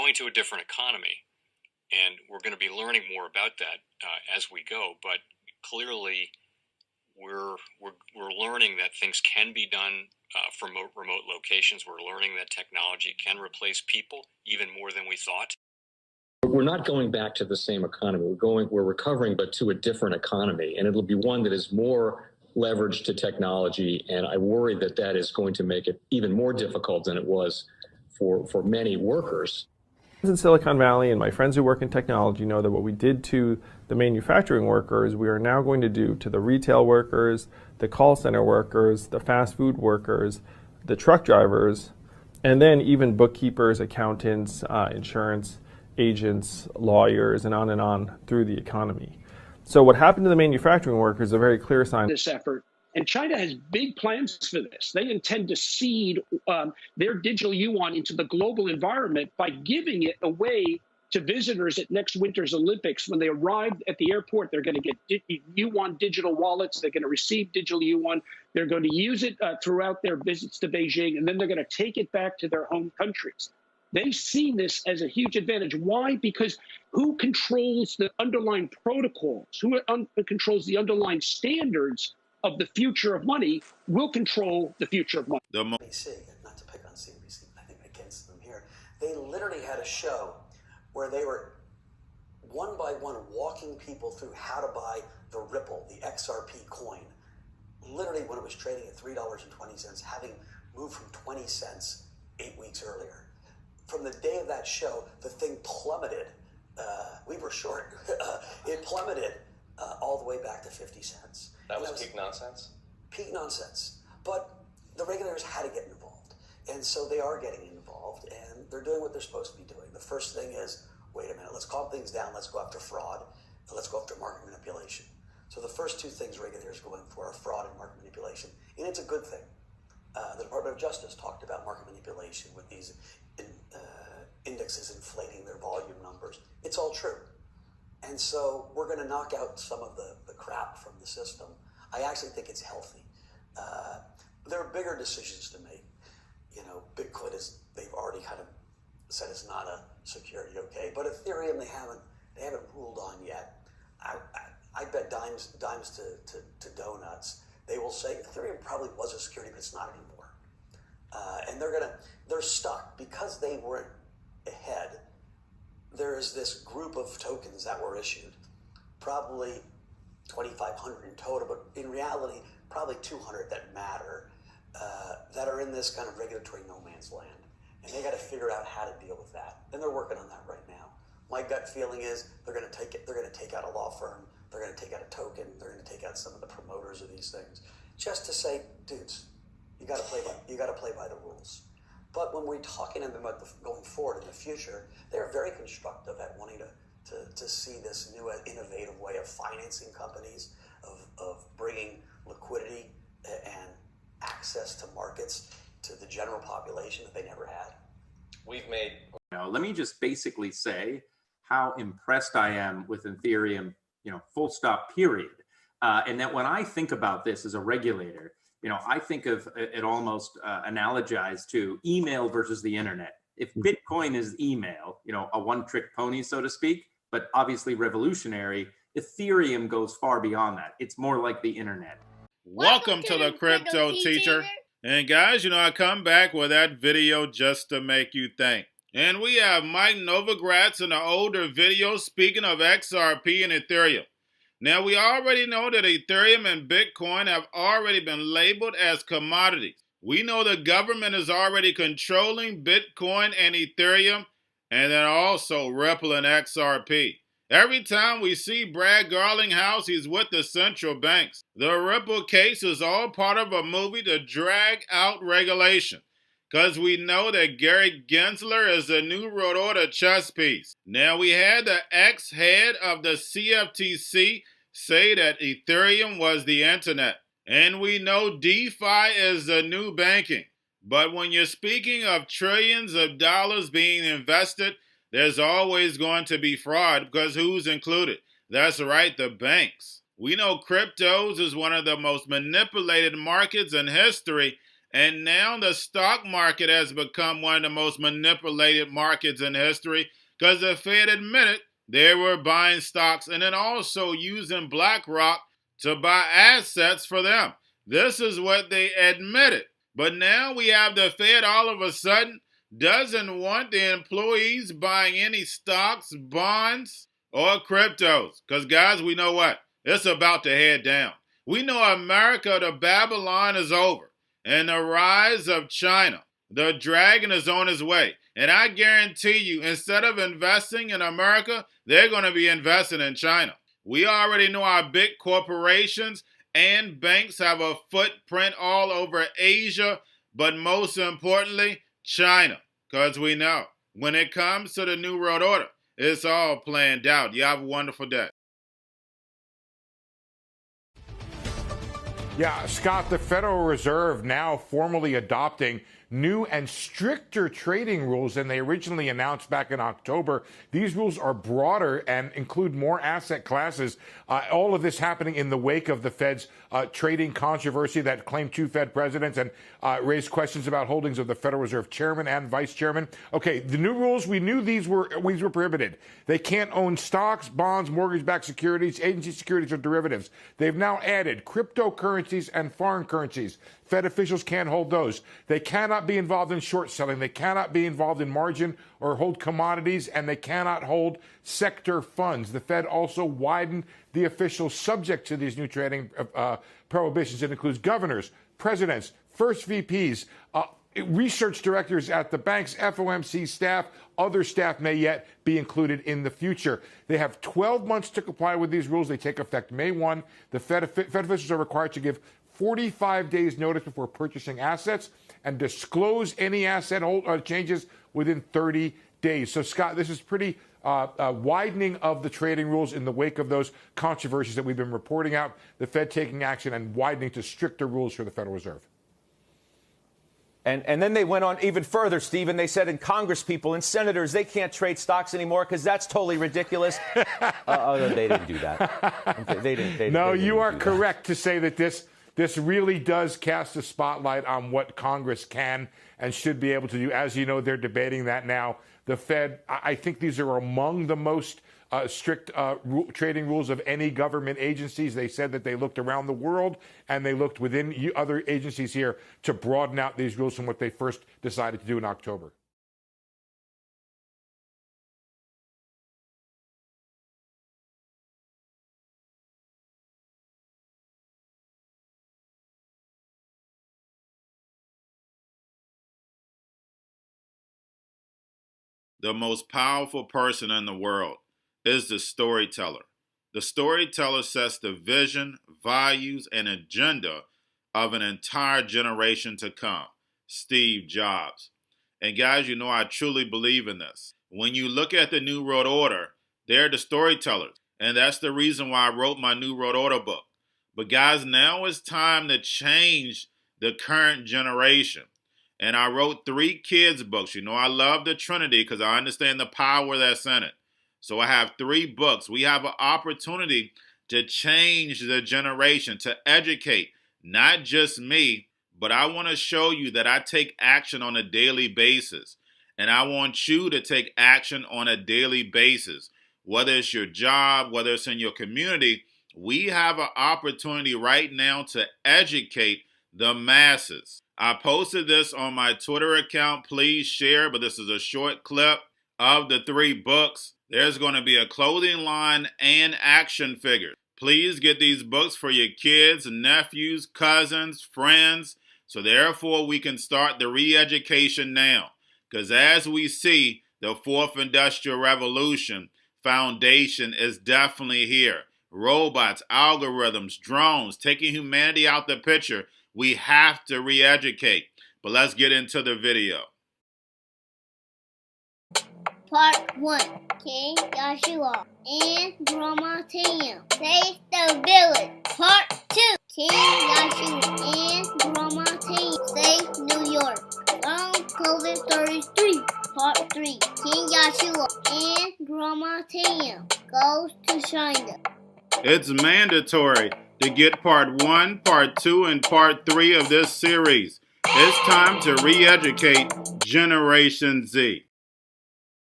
going to a different economy, and we're going to be learning more about that as we go. But clearly, we're learning that things can be done from remote locations. We're learning that technology can replace people even more than we thought. We're not going back to the same economy. We're recovering, but to a different economy, and it'll be one that is more leveraged to technology. And I worry that that is going to make it even more difficult than it was for many workers. In Silicon Valley, and my friends who work in technology know that what we did to the manufacturing workers, we are now going to do to the retail workers, the call center workers, the fast food workers, the truck drivers, and then even bookkeepers, accountants, insurance agents, lawyers, and on through the economy. So what happened to the manufacturing workers is a very clear sign. This effort. And China has big plans for this. They intend to seed their digital yuan into the global environment by giving it away to visitors at next winter's Olympics. When they arrive at the airport, they're going to get yuan digital wallets. They're going to receive digital yuan. They're going to use it throughout their visits to Beijing, and then they're going to take it back to their home countries. They see this as a huge advantage. Why? Because who controls the underlying protocols, who controls the underlying standards of the future of money will control the future of money. CNBC, not to pick on CNBC, I think against them here, they literally had a show where they were one by one walking people through how to buy the Ripple, the XRP coin. Literally when it was trading at $3.20, having moved from 20 cents 8 weeks earlier. From the day of that show, the thing plummeted. We were short. It plummeted all the way back to 50 cents. That was peak nonsense? Peak nonsense. But the regulators had to get involved. And so they are getting involved, and they're doing what they're supposed to be doing. The first thing is, wait a minute, let's calm things down. Let's go after fraud. And let's go after market manipulation. So the first two things regulators are going for are fraud and market manipulation. And it's a good thing. The Department of Justice talked about market manipulation with these indexes inflating their volume numbers. It's all true. And so we're going to knock out some of the crap from the system. I actually think it's healthy. There are bigger decisions to make. You know, Bitcoin they've already kind of said it's not a security, okay? But Ethereum, they haven't ruled on yet. I bet dimes to donuts. They will say Ethereum probably was a security, but it's not anymore. And they're stuck because they weren't ahead. There is this group of tokens that were issued, probably 2,500 in total, but in reality, probably 200 that matter, that are in this kind of regulatory no man's land. And they got to figure out how to deal with that. And they're working on that right now. My gut feeling is they're going to take out a law firm. They're going to take out a token. They're going to take out some of the promoters of these things, just to say, dudes, you got to play by the rules. But when we're talking about going forward in the future, they're very constructive at wanting to see this new innovative way of financing companies, of bringing liquidity and access to markets to the general population that they never had. Let me just basically say how impressed I am with Ethereum, full stop, period. And that when I think about this as a regulator, I think of it almost analogized to email versus the internet. If Bitcoin is email, a one-trick pony, so to speak, but obviously revolutionary, Ethereum goes far beyond that. It's more like the internet. Welcome to the Cryptoteacher. And guys, I come back with that video just to make you think. And we have Mike Novogratz in the older video speaking of XRP and Ethereum. Now, we already know that Ethereum and Bitcoin have already been labeled as commodities. We know the government is already controlling Bitcoin and Ethereum, and then also Ripple and XRP. Every time we see Brad Garlinghouse, he's with the central banks. The Ripple case is all part of a movie to drag out regulation, because we know that Gary Gensler is the new Rodota chess piece. Now, we had the ex-head of the CFTC say that Ethereum was the internet. And we know DeFi is the new banking. But when you're speaking of trillions of dollars being invested, there's always going to be fraud, because who's included? That's right, the banks. We know cryptos is one of the most manipulated markets in history, And now the stock market has become one of the most manipulated markets in history because the Fed admitted they were buying stocks and then also using BlackRock to buy assets for them. This is what they admitted. But now we have the Fed all of a sudden doesn't want the employees buying any stocks, bonds, or cryptos. Because, guys, we know what? It's about to head down. We know America, the Babylon is over. And the rise of China, the dragon is on his way. And I guarantee you, instead of investing in America, they're going to be investing in China. We already know our big corporations and banks have a footprint all over Asia, but most importantly, China. Because we know when it comes to the New World Order, it's all planned out. You have a wonderful day. Yeah, Scott, the Federal Reserve now formally adopting new and stricter trading rules than they originally announced back in October. These rules are broader and include more asset classes. All of this happening in the wake of the Fed's trading controversy that claimed two Fed presidents and raised questions about holdings of the Federal Reserve chairman and vice chairman. Okay, the new rules, we knew these were prohibited. They can't own stocks, bonds, mortgage-backed securities, agency securities, or derivatives. They've now added cryptocurrencies and foreign currencies. Fed officials can't hold those. They cannot be involved in short selling. They cannot be involved in margin or hold commodities, and they cannot hold sector funds. The Fed also widened the officials subject to these new trading prohibitions. It includes governors, presidents, first VPs, research directors at the banks, FOMC staff. Other staff may yet be included in the future. They have 12 months to comply with these rules. They take effect May 1. The Fed officials are required to give 45 days notice before purchasing assets and disclose any asset changes within 30 days. So, Scott, this is pretty widening of the trading rules in the wake of those controversies that we've been reporting out, the Fed taking action and widening to stricter rules for the Federal Reserve. And then they went on even further, Steve, and they said in Congress people and senators, they can't trade stocks anymore because that's totally ridiculous. They didn't do that. They didn't. No, they didn't you are correct to say that this really does cast a spotlight on what Congress can and should be able to do. As you know, they're debating that now. The Fed, I think these are among the most strict trading rules of any government agencies. They said that they looked around the world and they looked within other agencies here to broaden out these rules from what they first decided to do in October. The most powerful person in the world is the storyteller. The storyteller sets the vision, values, and agenda of an entire generation to come. Steve Jobs. And guys, you know I truly believe in this. When you look at the New World Order, they're the storytellers. And that's the reason why I wrote my New World Order book. But guys, now it's time to change the current generation. And I wrote 3 kids' books. You know, I love the Trinity because I understand the power that's in it. So I have 3 books. We have an opportunity to change the generation, to educate, not just me, but I want to show you that I take action on a daily basis. And I want you to take action on a daily basis. Whether it's your job, whether it's in your community, we have an opportunity right now to educate the masses. I posted this on my Twitter account. Please share, but this is a short clip of the 3 books. There's going to be a clothing line and action figures. Please get these books for your kids, nephews, cousins, friends, so therefore we can start the re-education now. Because as we see, the 4th Industrial Revolution foundation is definitely here. Robots, algorithms, drones, taking humanity out the picture. We have to re-educate. But let's get into the video. Part 1. King Joshua and Grandma Tam save the village. Part 2. King Joshua and Grandma Tam save New York from COVID-33. Part 3. King Joshua and Grandma Tam goes to China. It's mandatory to get part 1, part 2, and part 3 of this series. It's time to re-educate Generation Z.